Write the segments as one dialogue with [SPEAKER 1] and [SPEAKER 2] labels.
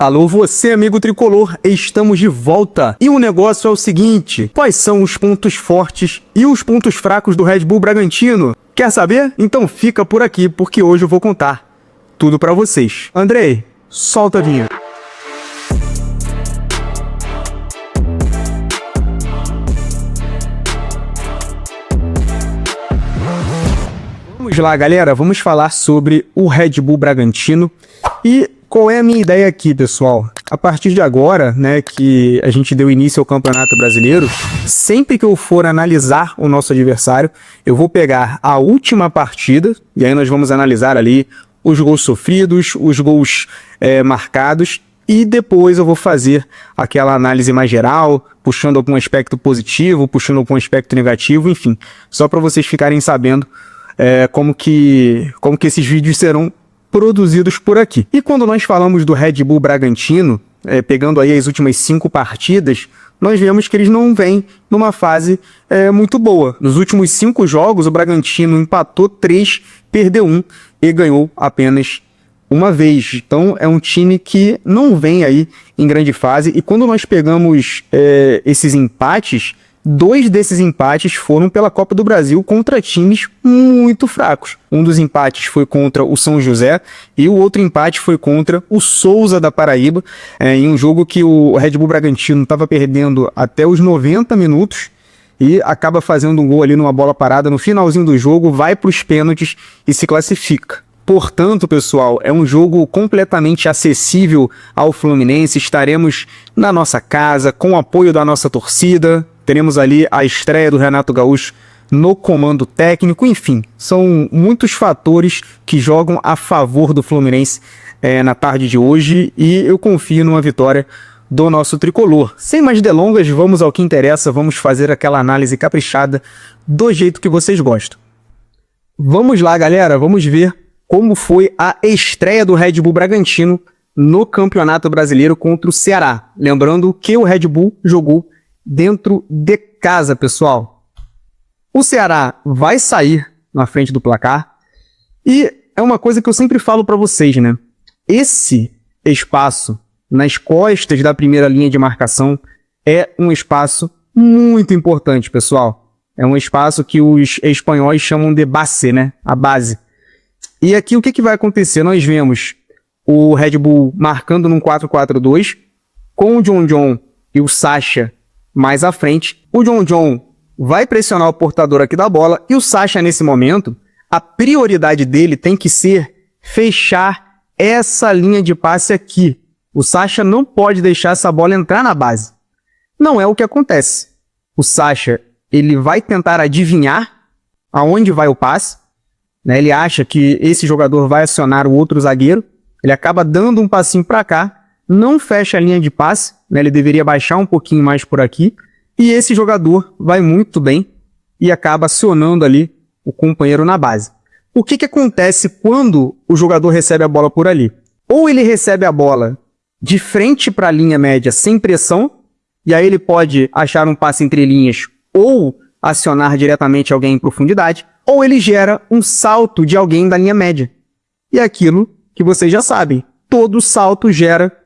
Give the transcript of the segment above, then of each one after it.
[SPEAKER 1] Alô você, amigo tricolor, estamos de volta. E o negócio é o seguinte, quais são os pontos fortes e os pontos fracos do Red Bull Bragantino? Quer saber? Então fica por aqui, porque hoje eu vou contar tudo pra vocês. Andrei, solta a vinheta. Vamos lá, galera, vamos falar sobre o Red Bull Bragantino e qual é a minha ideia aqui, pessoal? A partir de agora, né, que a gente deu início ao Campeonato Brasileiro, sempre que eu for analisar o nosso adversário, eu vou pegar a última partida, e aí nós vamos analisar ali os gols sofridos, os gols marcados, e depois eu vou fazer aquela análise mais geral, puxando algum aspecto positivo, puxando algum aspecto negativo, enfim, só para vocês ficarem sabendo como que esses vídeos serão produzidos por aqui. E quando nós falamos do Red Bull Bragantino, pegando aí as últimas 5 partidas, nós vemos que eles não vêm numa fase muito boa. Nos últimos 5 jogos, o Bragantino empatou 3, perdeu 1 e ganhou apenas uma vez. Então é um time que não vem aí em grande fase. E quando nós pegamos esses empates, 2 desses empates foram pela Copa do Brasil contra times muito fracos. Um dos empates foi contra o São José e o outro empate foi contra o Souza da Paraíba, em um jogo que o Red Bull Bragantino estava perdendo até os 90 minutos e acaba fazendo um gol ali numa bola parada no finalzinho do jogo, vai para os pênaltis e se classifica. Portanto, pessoal, é um jogo completamente acessível ao Fluminense. Estaremos na nossa casa, com o apoio da nossa torcida. Teremos ali a estreia do Renato Gaúcho no comando técnico. Enfim, são muitos fatores que jogam a favor do Fluminense na tarde de hoje. E eu confio numa vitória do nosso tricolor. Sem mais delongas, vamos ao que interessa. Vamos fazer aquela análise caprichada do jeito que vocês gostam. Vamos lá, galera. Vamos ver como foi a estreia do Red Bull Bragantino no Campeonato Brasileiro contra o Ceará. Lembrando que o Red Bull jogou dentro de casa, pessoal. O Ceará vai sair na frente do placar e é uma coisa que eu sempre falo para vocês, né? Esse espaço nas costas da primeira linha de marcação é um espaço muito importante, pessoal. É um espaço que os espanhóis chamam de base, né? A base. E aqui o que vai acontecer? Nós vemos o Red Bull marcando num 4-4-2, com o John e o Sacha mais à frente. O John vai pressionar o portador aqui da bola e o Sacha, nesse momento, a prioridade dele tem que ser fechar essa linha de passe aqui. O Sacha não pode deixar essa bola entrar na base. Não é o que acontece. O Sacha, ele vai tentar adivinhar aonde vai o passe, né? Ele acha que esse jogador vai acionar o outro zagueiro, ele acaba dando um passinho para cá, não fecha a linha de passe, né? Ele deveria baixar um pouquinho mais por aqui, e esse jogador vai muito bem e acaba acionando ali o companheiro na base. O que acontece quando o jogador recebe a bola por ali? Ou ele recebe a bola de frente para a linha média sem pressão, e aí ele pode achar um passe entre linhas ou acionar diretamente alguém em profundidade, ou ele gera um salto de alguém da linha média. E é aquilo que vocês já sabem, todo salto gera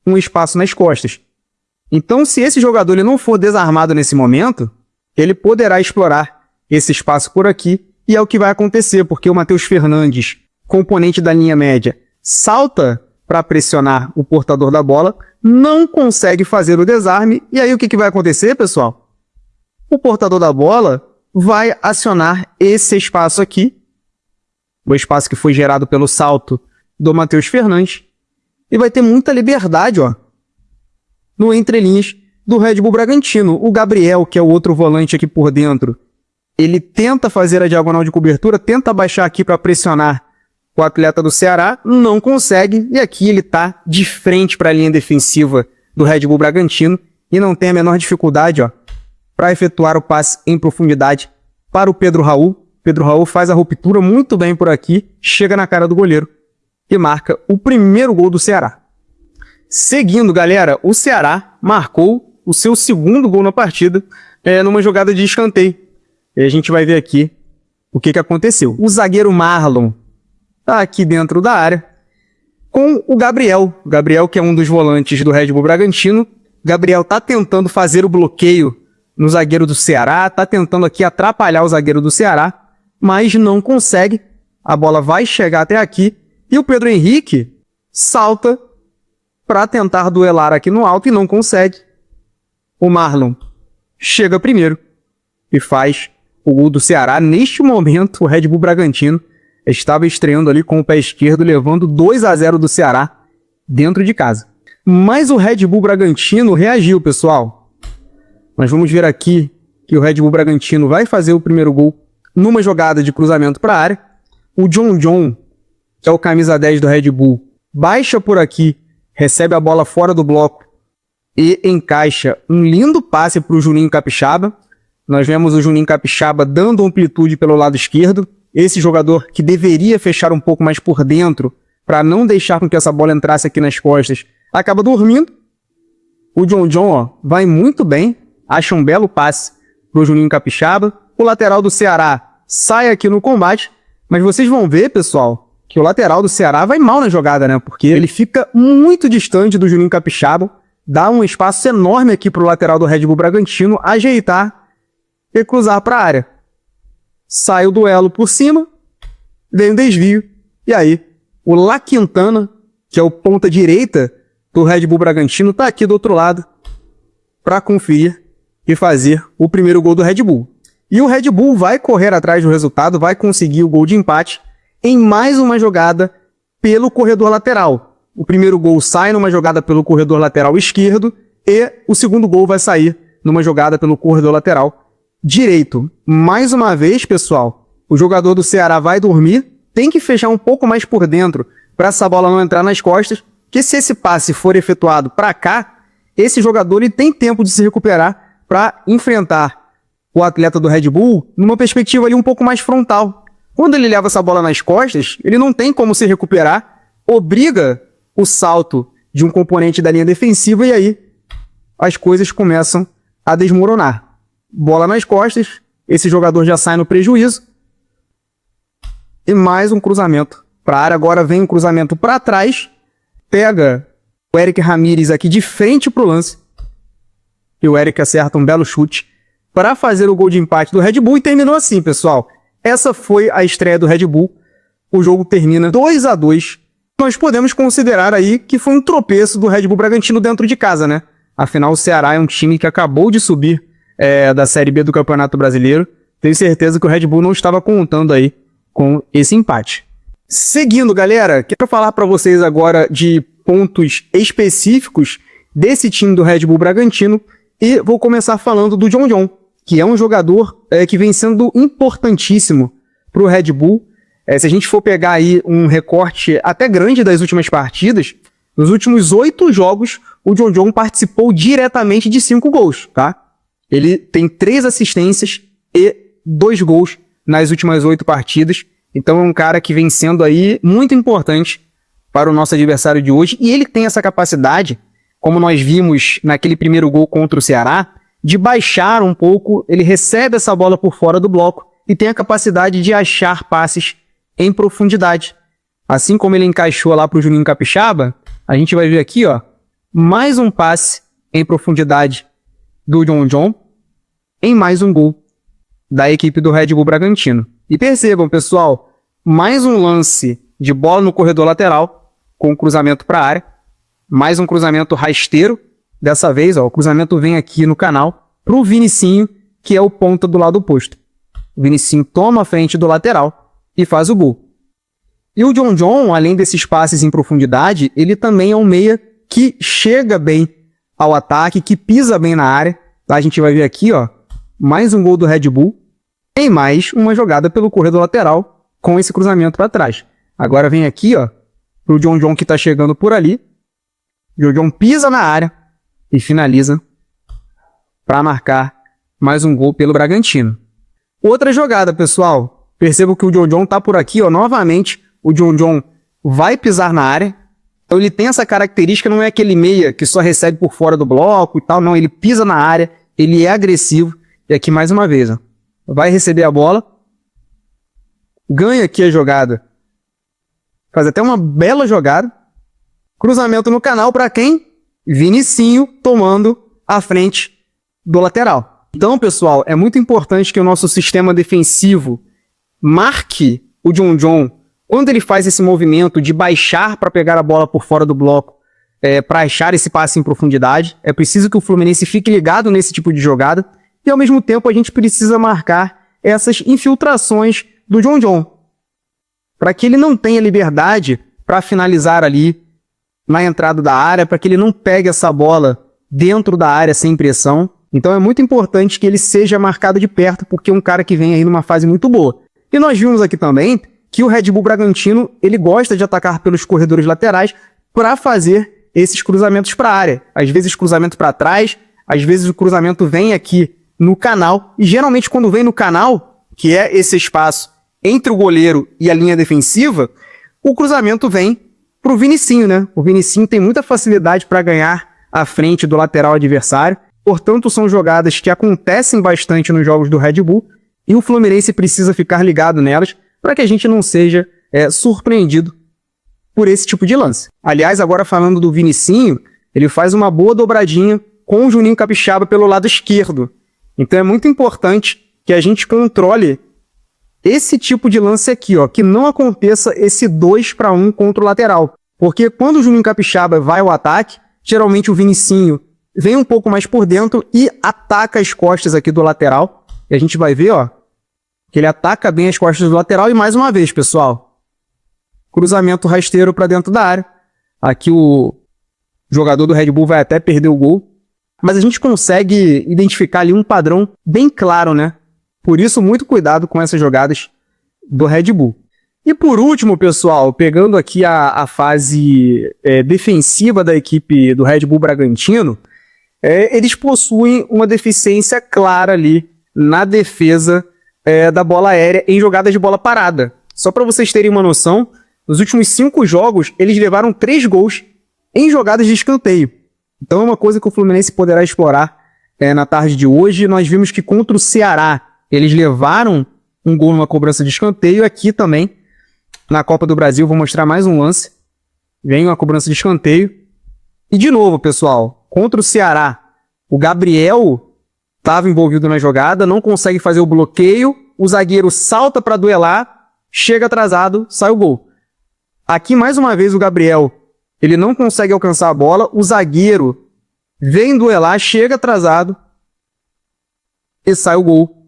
[SPEAKER 1] um espaço nas costas. Então, se esse jogador ele não for desarmado nesse momento, ele poderá explorar esse espaço por aqui, e é o que vai acontecer, porque o Matheus Fernandes, componente da linha média, salta para pressionar o portador da bola, não consegue fazer o desarme, e aí o que vai acontecer, pessoal? O portador da bola vai acionar esse espaço aqui, o espaço que foi gerado pelo salto do Matheus Fernandes, e vai ter muita liberdade, ó, no entrelinhas do Red Bull Bragantino. O Gabriel, que é o outro volante aqui por dentro, ele tenta fazer a diagonal de cobertura, tenta baixar aqui para pressionar o atleta do Ceará, não consegue, e aqui ele está de frente para a linha defensiva do Red Bull Bragantino e não tem a menor dificuldade, ó, para efetuar o passe em profundidade para o Pedro Raul. Pedro Raul faz a ruptura muito bem por aqui, chega na cara do goleiro e marca o primeiro gol do Ceará. Seguindo, galera, o Ceará marcou o seu segundo gol na partida numa jogada de escanteio. E a gente vai ver aqui o que aconteceu. O zagueiro Marlon está aqui dentro da área com o Gabriel. O Gabriel, que é um dos volantes do Red Bull Bragantino. Gabriel tá tentando fazer o bloqueio no zagueiro do Ceará, tá tentando aqui atrapalhar o zagueiro do Ceará, mas não consegue. A bola vai chegar até aqui e o Pedro Henrique salta para tentar duelar aqui no alto e não consegue. O Marlon chega primeiro e faz o gol do Ceará. Neste momento, o Red Bull Bragantino estava estreando ali com o pé esquerdo, levando 2-0 do Ceará dentro de casa. Mas o Red Bull Bragantino reagiu, pessoal. Nós vamos ver aqui que o Red Bull Bragantino vai fazer o primeiro gol numa jogada de cruzamento para a área. O John, que é o camisa 10 do Red Bull, baixa por aqui, recebe a bola fora do bloco e encaixa um lindo passe para o Juninho Capixaba. Nós vemos o Juninho Capixaba dando amplitude pelo lado esquerdo. Esse jogador que deveria fechar um pouco mais por dentro para não deixar com que essa bola entrasse aqui nas costas, acaba dormindo. O John, ó, vai muito bem, acha um belo passe para o Juninho Capixaba. O lateral do Ceará sai aqui no combate, mas vocês vão ver, pessoal, que o lateral do Ceará vai mal na jogada, né? Porque ele fica muito distante do Juninho Capixaba, dá um espaço enorme aqui para o lateral do Red Bull Bragantino ajeitar e cruzar para a área. Sai o duelo por cima, vem um desvio, e aí o La Quintana, que é o ponta direita do Red Bull Bragantino, tá aqui do outro lado para conferir e fazer o primeiro gol do Red Bull. E o Red Bull vai correr atrás do resultado, vai conseguir o gol de empate em mais uma jogada pelo corredor lateral. O primeiro gol sai numa jogada pelo corredor lateral esquerdo e o segundo gol vai sair numa jogada pelo corredor lateral direito. Mais uma vez, pessoal, o jogador do Ceará vai dormir, tem que fechar um pouco mais por dentro para essa bola não entrar nas costas, que se esse passe for efetuado para cá, esse jogador ele tem tempo de se recuperar para enfrentar o atleta do Red Bull numa perspectiva ali um pouco mais frontal. Quando ele leva essa bola nas costas, ele não tem como se recuperar, obriga o salto de um componente da linha defensiva e aí as coisas começam a desmoronar. Bola nas costas, esse jogador já sai no prejuízo e mais um cruzamento para a área. Agora vem um cruzamento para trás, pega o Eric Ramírez aqui de frente para o lance e o Eric acerta um belo chute para fazer o gol de empate do Red Bull e terminou assim, pessoal. Essa foi a estreia do Red Bull. O jogo termina 2-2. Nós podemos considerar aí que foi um tropeço do Red Bull Bragantino dentro de casa, né? Afinal, o Ceará é um time que acabou de subir da Série B do Campeonato Brasileiro. Tenho certeza que o Red Bull não estava contando aí com esse empate. Seguindo, galera, quero falar para vocês agora de pontos específicos desse time do Red Bull Bragantino e vou começar falando do John, que é um jogador que vem sendo importantíssimo para o Red Bull. Se a gente for pegar aí um recorte até grande das últimas partidas, nos últimos 8 jogos, o John participou diretamente de 5 gols, tá? Ele tem 3 assistências e 2 gols nas últimas 8 partidas. Então é um cara que vem sendo aí muito importante para o nosso adversário de hoje. E ele tem essa capacidade, como nós vimos naquele primeiro gol contra o Ceará, de baixar um pouco. Ele recebe essa bola por fora do bloco e tem a capacidade de achar passes em profundidade. Assim como ele encaixou lá para o Juninho Capixaba, a gente vai ver aqui, ó, mais um passe em profundidade do John em mais um gol da equipe do Red Bull Bragantino. E percebam, pessoal, mais um lance de bola no corredor lateral com cruzamento para a área, mais um cruzamento rasteiro. Dessa vez, ó, o cruzamento vem aqui no canal para o Vinicinho, que é o ponta do lado oposto. O Vinicinho toma a frente do lateral e faz o gol. E o John, além desses passes em profundidade, ele também é um meia que chega bem ao ataque, que pisa bem na área. Tá? A gente vai ver aqui, ó, mais um gol do Red Bull e mais uma jogada pelo corredor lateral com esse cruzamento para trás. Agora vem aqui, ó, pro John que tá chegando por ali. O John pisa na área e finaliza para marcar mais um gol pelo Bragantino. Outra jogada, pessoal. Percebo que o John tá por aqui, ó, novamente. O John vai pisar na área. Então ele tem essa característica, não é aquele meia que só recebe por fora do bloco e tal, não. Ele pisa na área, ele é agressivo. E aqui mais uma vez, ó, vai receber a bola, ganha aqui a jogada, faz até uma bela jogada, Cruzamento no canal para quem? Vinicinho tomando a frente do lateral. Então, pessoal, é muito importante que o nosso sistema defensivo marque o John John quando ele faz esse movimento de baixar para pegar a bola por fora do bloco, para achar esse passe em profundidade. É preciso que o Fluminense fique ligado nesse tipo de jogada e, ao mesmo tempo, a gente precisa marcar essas infiltrações do John John, para que ele não tenha liberdade para finalizar ali na entrada da área, para que ele não pegue essa bola dentro da área sem pressão. Então é muito importante que ele seja marcado de perto, porque é um cara que vem aí numa fase muito boa. E nós vimos aqui também que o Red Bull Bragantino, ele gosta de atacar pelos corredores laterais para fazer esses cruzamentos para a área. Às vezes cruzamento para trás, às vezes o cruzamento vem aqui no canal, e geralmente quando vem no canal, que é esse espaço entre o goleiro e a linha defensiva, o cruzamento vem pro Vinicinho, né? O Vinicinho tem muita facilidade para ganhar a frente do lateral adversário. Portanto, são jogadas que acontecem bastante nos jogos do Red Bull e o Fluminense precisa ficar ligado nelas para que a gente não seja surpreendido por esse tipo de lance. Aliás, agora falando do Vinicinho, ele faz uma boa dobradinha com o Juninho Capixaba pelo lado esquerdo. Então é muito importante que a gente controle esse tipo de lance aqui, ó, que não aconteça esse 2-1 contra o lateral. Porque quando o Juninho Capixaba vai ao ataque, geralmente o Vinicinho vem um pouco mais por dentro e ataca as costas aqui do lateral. E a gente vai ver, ó, que ele ataca bem as costas do lateral. E mais uma vez, pessoal, cruzamento rasteiro para dentro da área. Aqui o jogador do Red Bull vai até perder o gol. Mas a gente consegue identificar ali um padrão bem claro, né? Por isso, muito cuidado com essas jogadas do Red Bull. E por último, pessoal, pegando aqui a fase defensiva da equipe do Red Bull Bragantino, eles possuem uma deficiência clara ali na defesa da bola aérea em jogadas de bola parada. Só para vocês terem uma noção, nos últimos 5 jogos, eles levaram 3 gols em jogadas de escanteio. Então é uma coisa que o Fluminense poderá explorar na tarde de hoje. Nós vimos que contra o Ceará, eles levaram um gol numa cobrança de escanteio. Aqui também, na Copa do Brasil, vou mostrar mais um lance. Vem uma cobrança de escanteio. E de novo, pessoal, contra o Ceará, o Gabriel estava envolvido na jogada, não consegue fazer o bloqueio, o zagueiro salta para duelar, chega atrasado, sai o gol. Aqui, mais uma vez, o Gabriel, ele não consegue alcançar a bola, o zagueiro vem duelar, chega atrasado e sai o gol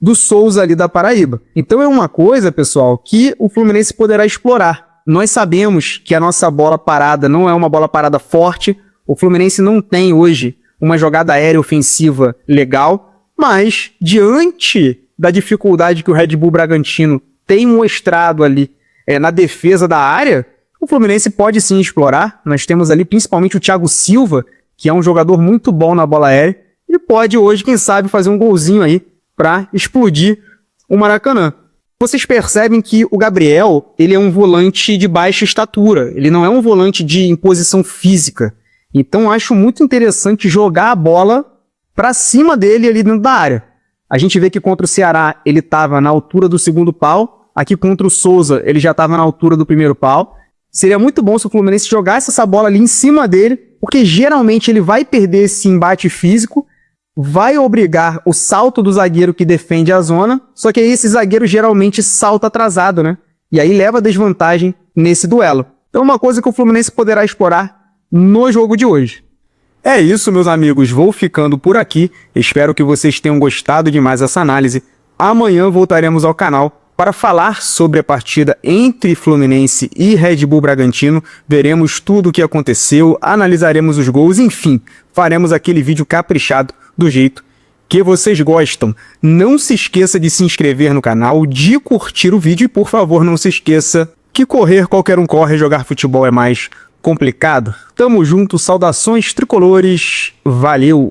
[SPEAKER 1] do Souza ali da Paraíba. Então é uma coisa, pessoal, que o Fluminense poderá explorar. Nós sabemos que a nossa bola parada não é uma bola parada forte, o Fluminense não tem hoje uma jogada aérea ofensiva legal, mas diante da dificuldade que o Red Bull Bragantino tem mostrado ali na defesa da área, o Fluminense pode sim explorar. Nós temos ali principalmente o Thiago Silva, que é um jogador muito bom na bola aérea, e pode hoje, quem sabe, fazer um golzinho aí para explodir o Maracanã. Vocês percebem que o Gabriel, ele é um volante de baixa estatura, ele não é um volante de imposição física. Então acho muito interessante jogar a bola para cima dele ali dentro da área. A gente vê que contra o Ceará ele estava na altura do segundo pau, aqui contra o Souza ele já estava na altura do primeiro pau. Seria muito bom se o Fluminense jogasse essa bola ali em cima dele, porque geralmente ele vai perder esse embate físico, vai obrigar o salto do zagueiro que defende a zona, só que aí esse zagueiro geralmente salta atrasado, né? E aí leva desvantagem nesse duelo. Então é uma coisa que o Fluminense poderá explorar no jogo de hoje. É isso, meus amigos. Vou ficando por aqui. Espero que vocês tenham gostado de mais essa análise. Amanhã voltaremos ao canal para falar sobre a partida entre Fluminense e Red Bull Bragantino. Veremos tudo o que aconteceu, analisaremos os gols, enfim, faremos aquele vídeo caprichado do jeito que vocês gostam. Não se esqueça de se inscrever no canal, de curtir o vídeo e, por favor, não se esqueça que correr qualquer um corre, jogar futebol é mais complicado. Tamo junto, saudações tricolores, valeu!